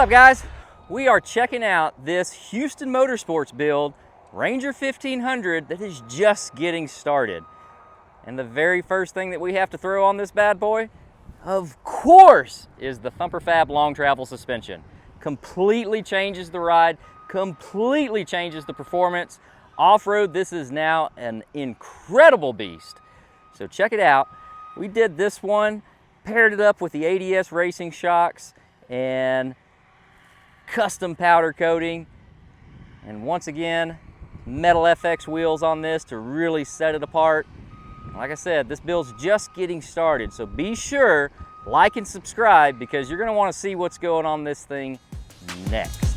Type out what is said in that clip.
up, guys? We are checking out this Houston Motorsports build, Ranger 1500, that is just getting started. And the very first thing that we have to throw on this bad boy, of course, is the Thumper Fab long travel suspension. Completely changes the ride, completely changes the performance. Off-road, this is now an incredible beast. So check it out. We did this one, paired it up with the ADS racing shocks and custom powder coating. And once again, metal FX wheels on this to really set it apart. Like I said, this build's just getting started, so be sure, like and subscribe, because you're gonna wanna see what's going on this thing next.